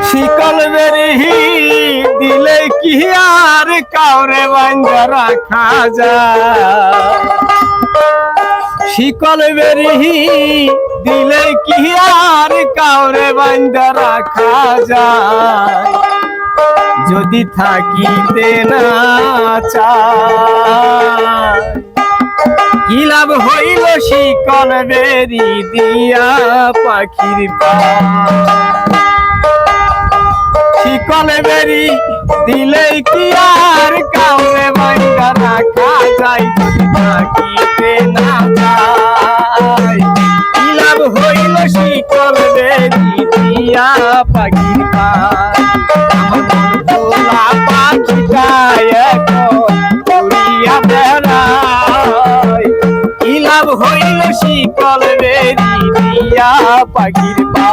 শিকল বেরি দিলে কি আর কাউরে বান্ধা রাখা যায়? শিকল বেরি দিলে কি আর কাউরে বান্ধা রাখা যায়? যদি থাকিতে না চায় কি লাভ হইল শিকল বেরি দিয়া পাখির পা? শিকল বেরি দিলে কি আর কাউরে বান্ধা রাখা যায়? যদি থাকিতে না চায় কি লাভ হইল শিকল বেরি দিয়া পাখির পা? কি লাভ হইল শিকল বেরি দিয়া পাখির পা?